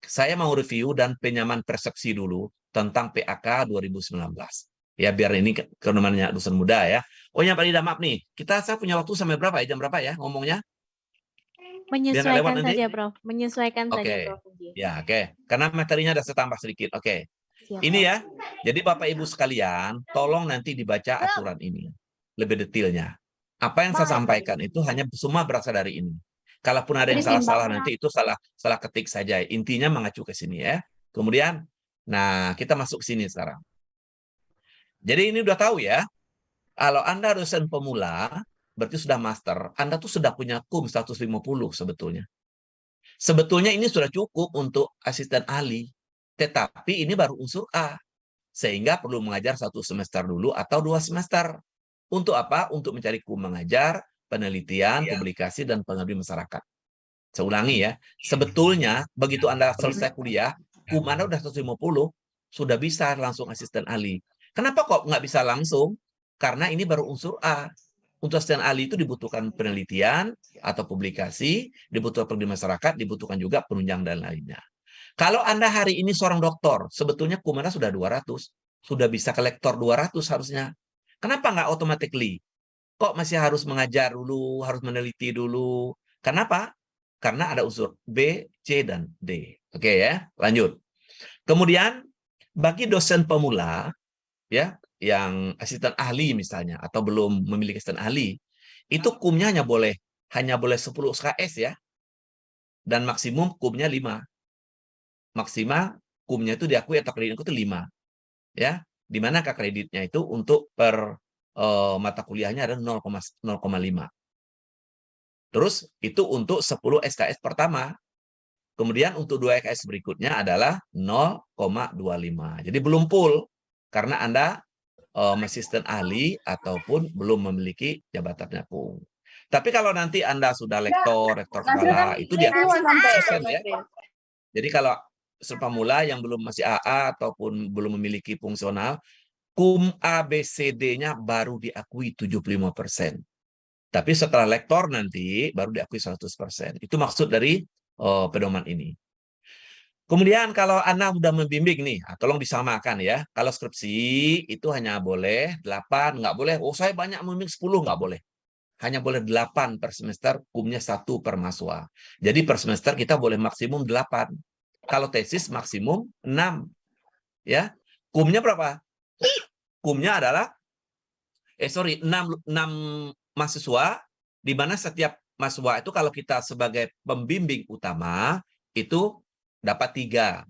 saya mau review dan penyamaan persepsi dulu tentang PAK 2019. Ya, biar ini ketemannya dosen muda ya. Oh ya, Pak Ida, maaf nih. Saya punya waktu sampai berapa ya? Jam berapa ya ngomongnya? Biar nggak lewat Menyesuaikan nanti. saja, Prof. Menyesuaikan saja, Oke. Prof. Puji. Ya, oke. Karena materinya ada setambah sedikit. Oke. Siap, Ini Prof. ya. Jadi Bapak Ibu sekalian, tolong nanti dibaca aturan ini. Lebih detailnya. Apa yang saya sampaikan itu hanya semua berasal dari ini. Kalaupun ada yang salah-salah nanti itu salah ketik saja. Intinya mengacu ke sini ya. Kemudian, nah kita masuk ke sini sekarang. Jadi ini udah tahu ya. Kalau Anda dosen pemula, berarti sudah master. Anda tuh sudah punya KUM 150 sebetulnya. Sebetulnya ini sudah cukup untuk asisten ahli. Tetapi ini baru unsur A. Sehingga perlu mengajar 1 semester dulu atau 2 semester. Untuk apa? Untuk mencari KUM mengajar, penelitian, publikasi, dan pengabdi masyarakat. Saya ulangi ya. Sebetulnya, begitu Anda selesai kuliah, KUM Anda sudah 150, sudah bisa langsung asisten ahli. Kenapa kok nggak bisa langsung? Karena ini baru unsur A. Untuk asisten ahli itu dibutuhkan penelitian atau publikasi, dibutuhkan pengabdi masyarakat, dibutuhkan juga penunjang dan lainnya. Kalau Anda hari ini seorang doktor, sebetulnya KUM Anda sudah 200. Sudah bisa ke lektor 200 harusnya. Kenapa nggak automatically? Kok masih harus mengajar dulu, harus meneliti dulu? Kenapa? Karena ada unsur B, C, dan D. Oke ya, lanjut. Kemudian, bagi dosen pemula, ya, yang asisten ahli misalnya, atau belum memiliki asisten ahli, itu KUM-nya hanya boleh 10 SKS ya, dan maksimum KUM-nya 5. Maksimal KUM-nya itu diakui atau kredit itu 5. Ya, di mana kreditnya itu untuk per mata kuliahnya ada 0,5. Terus itu untuk 10 SKS pertama. Kemudian untuk 2 SKS berikutnya adalah 0,25. Jadi belum full karena Anda asisten ahli ataupun belum memiliki jabatannya KUM. Tapi kalau nanti Anda sudah lektor kepala, itu diakui 100% ya. Jadi kalau pemula yang belum masih AA ataupun belum memiliki fungsional, KUM ABCD-nya baru diakui 75%. Tapi setelah lektor nanti baru diakui 100%. Itu maksud dari pedoman ini. Kemudian kalau Anda sudah membimbing nih, tolong disamakan ya. Kalau skripsi itu hanya boleh 8, nggak boleh. Oh, saya banyak membimbing 10, nggak boleh. Hanya boleh 8 per semester, KUM-nya 1 per mahasiswa. Jadi per semester kita boleh maksimum 8. Kalau tesis maksimum 6. Ya. KUM-nya berapa? KUM-nya adalah 6 mahasiswa, di mana setiap mahasiswa itu kalau kita sebagai pembimbing utama itu dapat 3.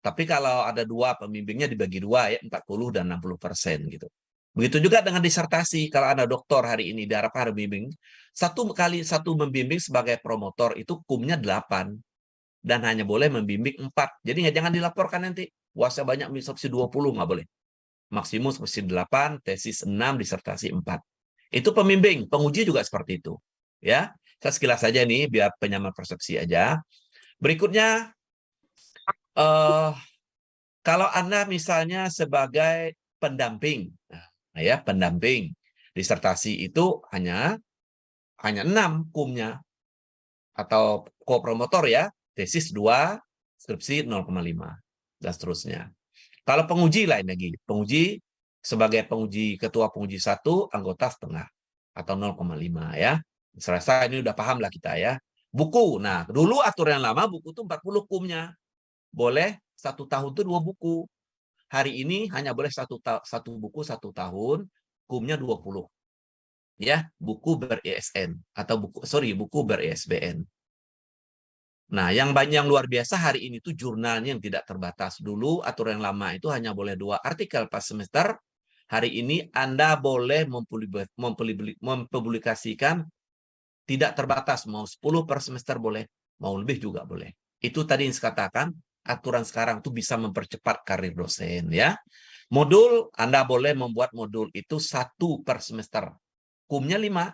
Tapi kalau ada 2 pembimbingnya dibagi 2 ya, 40 dan 60% gitu. Begitu juga dengan disertasi. Kalau Anda doktor hari ini diharapkan membimbing, satu membimbing sebagai promotor itu KUM-nya 8 dan hanya boleh membimbing 4. Jadi jangan dilaporkan nanti. Wah, saya banyak skripsi 20, nggak boleh. Maksimum skripsi 8, tesis 6, disertasi 4. Itu pembimbing, penguji juga seperti itu. Ya, saya sekilas saja nih biar penyamaan persepsi aja. Berikutnya, kalau Anda misalnya sebagai pendamping, nah ya pendamping, disertasi itu hanya 6 KUM-nya atau kopromotor ya, tesis 2, skripsi 0,5 dan seterusnya. Kalau penguji lain lagi, penguji sebagai ketua penguji 1, anggota setengah atau 0,5 ya. Serasa ini udah paham lah kita ya. Buku, nah dulu aturan yang lama buku itu 40 KUM-nya. Boleh 1 tahun itu 2 buku. Hari ini hanya boleh 1 buku 1 tahun, KUM-nya 20. Ya, buku ber-ISN atau buku ber-ISBN. Nah, yang luar biasa hari ini tuh jurnalnya yang tidak terbatas. Dulu aturan yang lama itu hanya boleh 2 artikel per semester. Hari ini Anda boleh mempublikasikan tidak terbatas. Mau 10 per semester boleh, mau lebih juga boleh. Itu tadi yang saya katakan, aturan sekarang tuh bisa mempercepat karir dosen ya. Modul, Anda boleh membuat modul itu 1 per semester. KUM-nya 5.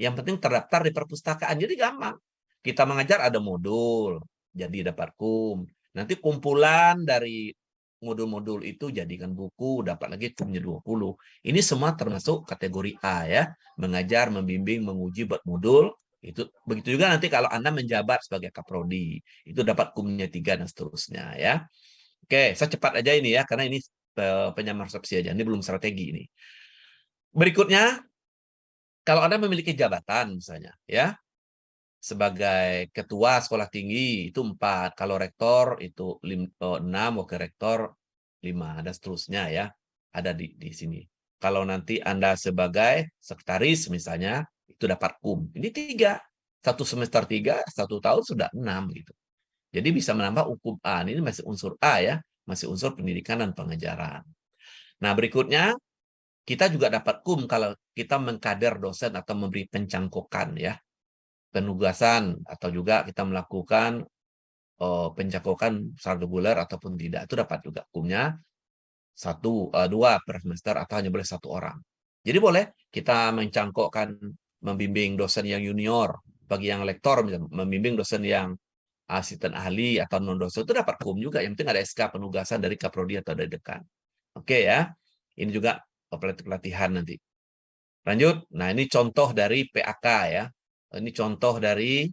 Yang penting terdaftar di perpustakaan. Jadi gampang. Kita mengajar ada modul, jadi dapat KUM. Nanti kumpulan dari modul-modul itu jadikan buku, dapat lagi KUM-nya 20. Ini semua termasuk kategori A ya. Mengajar, membimbing, menguji buat modul Itu begitu juga nanti kalau Anda menjabat sebagai kaprodi, itu dapat kumnya 3 dan seterusnya ya. Oke, saya cepat aja ini ya karena ini penyamar resepsi aja. Ini belum strategi ini. Berikutnya, kalau Anda memiliki jabatan misalnya ya, sebagai ketua sekolah tinggi itu 4, kalau rektor itu 6, wakil rektor 5 dan seterusnya ya. Ada di sini. Kalau nanti Anda sebagai sekretaris misalnya itu dapat kum. Ini 3. Satu semester 3, 1 tahun sudah 6 gitu. Jadi bisa menambah hukum A. Ini masih unsur A ya, masih unsur pendidikan dan pengajaran. Nah, berikutnya kita juga dapat kum kalau kita mengkader dosen atau memberi pencangkokan ya, penugasan atau juga kita melakukan pencangkokan secara reguler ataupun tidak, itu dapat juga kumnya 2 per semester atau hanya boleh 1 orang. Jadi boleh kita mencangkokkan membimbing dosen yang junior, bagi yang lektor membimbing dosen yang asisten ahli atau non dosen itu dapat kum juga, yang penting ada SK penugasan dari kaprodi atau dari dekan. Oke ya, ini juga pelatihan nanti. Lanjut, nah ini contoh dari PAK ya, ini contoh dari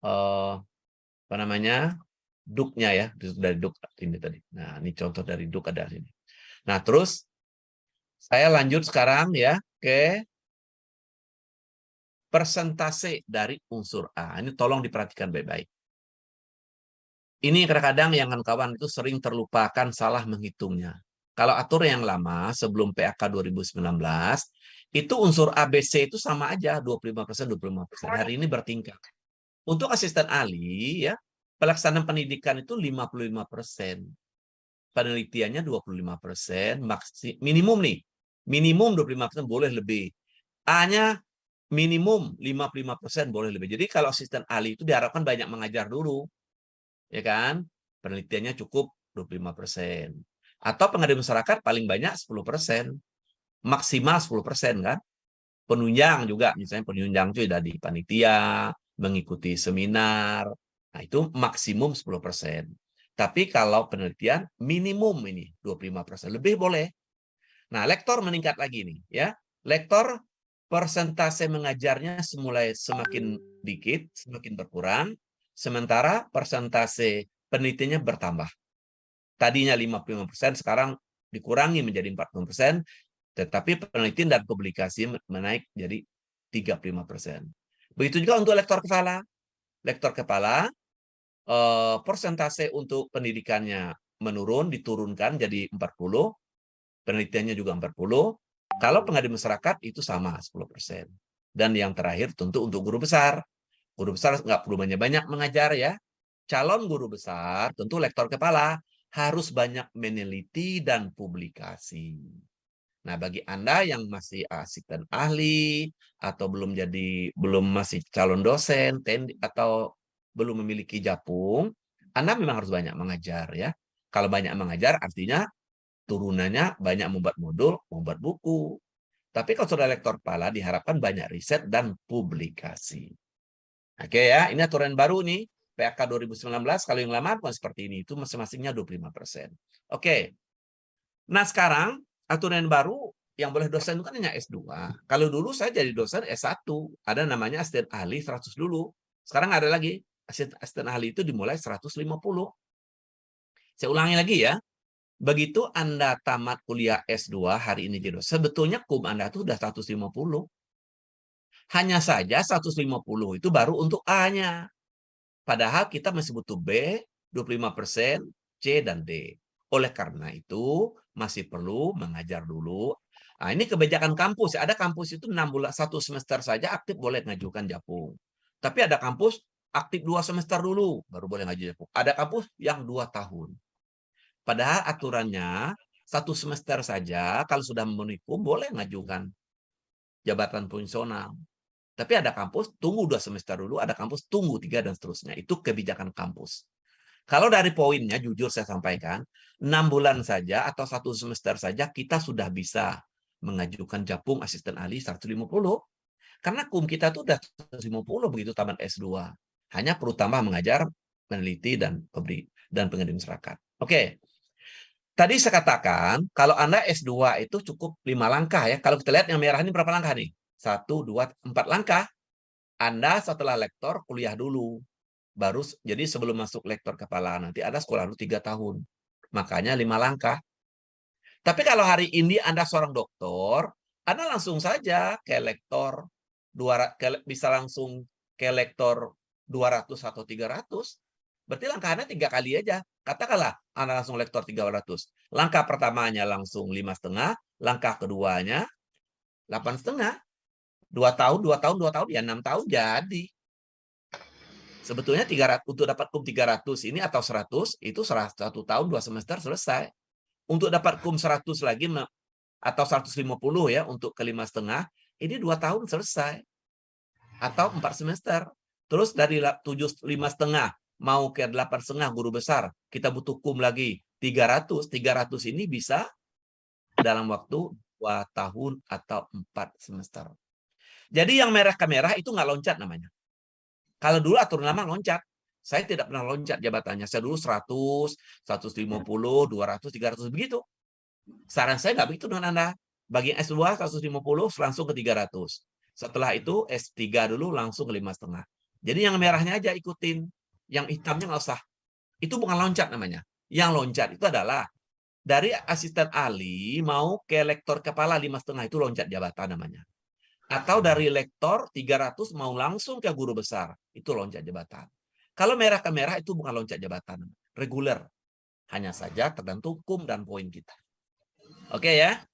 apa namanya duknya ya, dari duk ini tadi. Nah ini contoh dari duk ada sini. Nah terus saya lanjut sekarang ya ke persentase dari unsur A. Ini tolong diperhatikan baik-baik. Ini kadang-kadang yang kawan-kawan itu sering terlupakan salah menghitungnya. Kalau atur yang lama sebelum PAK 2019, itu unsur ABC itu sama aja 25%, 25%. Hari ini bertingkat. Untuk asisten ahli ya, pelaksanaan pendidikan itu 55%. Penelitiannya 25%, minimum nih. Minimum 25% boleh lebih. A-nya minimum 55% boleh lebih. Jadi kalau asisten ahli itu diharapkan banyak mengajar dulu. Ya kan? Penelitiannya cukup 25%. Atau pengabdian masyarakat paling banyak 10%. Maksimal 10% kan? Penunjang juga, misalnya penunjang itu ada di panitia, mengikuti seminar. Nah, itu maksimum 10%. Tapi kalau penelitian minimum ini 25%. Lebih boleh. Nah, lektor meningkat lagi nih, ya. Lektor persentase mengajarnya semulai semakin dikit, semakin berkurang, sementara persentase penelitiannya bertambah. Tadinya 55%, sekarang dikurangi menjadi 40%, tetapi penelitian dan publikasi menaik jadi 35%. Begitu juga untuk lektor kepala. Lektor kepala, persentase untuk pendidikannya menurun, diturunkan jadi 40, penelitiannya juga 40. Kalau pengabdian masyarakat itu sama 10%. Dan yang terakhir tentu untuk guru besar. Guru besar nggak perlu banyak-banyak mengajar ya. Calon guru besar tentu lektor kepala harus banyak meneliti dan publikasi. Nah, bagi Anda yang masih asisten ahli atau belum masih calon dosen atau belum memiliki japung, Anda memang harus banyak mengajar ya. Kalau banyak mengajar artinya turunannya banyak membuat modul, membuat buku. Tapi kalau sudah lektor kepala diharapkan banyak riset dan publikasi. Oke ya, ini aturan baru nih. PAK 2019, kalau yang lama bukan seperti ini. Itu masing-masingnya 25%. Oke. Nah sekarang, aturan baru yang boleh dosen itu kan hanya S2. Kalau dulu saya jadi dosen S1. Ada namanya asisten ahli 100 dulu. Sekarang ada lagi. Asisten ahli itu dimulai 150. Saya ulangi lagi ya. Begitu Anda tamat kuliah S2 hari ini jadi dosen, sebetulnya kum Anda itu sudah 150. Hanya saja 150 itu baru untuk A-nya. Padahal kita masih butuh B, 25%, C, dan D. Oleh karena itu, masih perlu mengajar dulu. Nah, ini kebijakan kampus. Ada kampus itu 6 bulan, 1 semester saja aktif boleh mengajukan japung. Tapi ada kampus aktif 2 semester dulu, baru boleh ngajukan japung. Ada kampus yang 2 tahun. Padahal aturannya, 1 semester saja, kalau sudah memenuhi kum, boleh mengajukan jabatan fungsional. Tapi ada kampus tunggu 2 semester dulu, ada kampus tunggu 3 dan seterusnya. Itu kebijakan kampus. Kalau dari poinnya, jujur saya sampaikan, 6 bulan saja atau 1 semester saja kita sudah bisa mengajukan japung asisten ahli 150. Karena kum kita tuh udah 150 begitu tamat S2. Hanya perlu tambah mengajar, meneliti, dan pengabdian masyarakat. Oke. Tadi saya katakan, kalau Anda S2 itu cukup 5 langkah ya. Kalau kita lihat yang merah ini berapa langkah nih? 1, 2, 4 langkah. Anda setelah lektor kuliah dulu. Baru jadi sebelum masuk lektor kepala nanti ada sekolah dulu 3 tahun. Makanya 5 langkah. Tapi kalau hari ini Anda seorang dokter, Anda langsung saja ke lektor bisa langsung ke lektor 200 atau 300. Berarti langkah Anda 3 kali aja. Katakanlah Anda langsung lektor 300. Langkah pertamanya langsung 5,5, langkah keduanya 8,5. 2 tahun, 2 tahun, 2 tahun, ya 6 tahun jadi. Sebetulnya 300 untuk dapat kum 300 ini atau 100 itu 1 tahun 2 semester selesai. Untuk dapat kum 100 lagi atau 150 ya untuk ke 5,5 ini 2 tahun selesai. Atau 4 semester. Terus dari 5,5 mau ke 8,5 guru besar, kita butuh kum lagi 300. 300 ini bisa dalam waktu 2 tahun atau 4 semester. Jadi yang merah ke merah itu nggak loncat namanya. Kalau dulu aturan lama loncat. Saya tidak pernah loncat jabatannya. Saya dulu 100, 150, 200, 300 begitu. Saran saya nggak begitu dengan Anda. Bagi S2 150 langsung ke 300. Setelah itu S3 dulu langsung ke 5,5. Jadi yang merahnya aja ikutin. Yang hitamnya nggak usah. Itu bukan loncat namanya. Yang loncat itu adalah dari asisten ahli mau ke lektor kepala 5,5 itu loncat jabatan namanya. Atau dari lektor 300 mau langsung ke guru besar, itu loncat jabatan. Kalau merah ke merah itu bukan loncat jabatan, reguler. Hanya saja tergantung kum dan poin kita. Oke ya.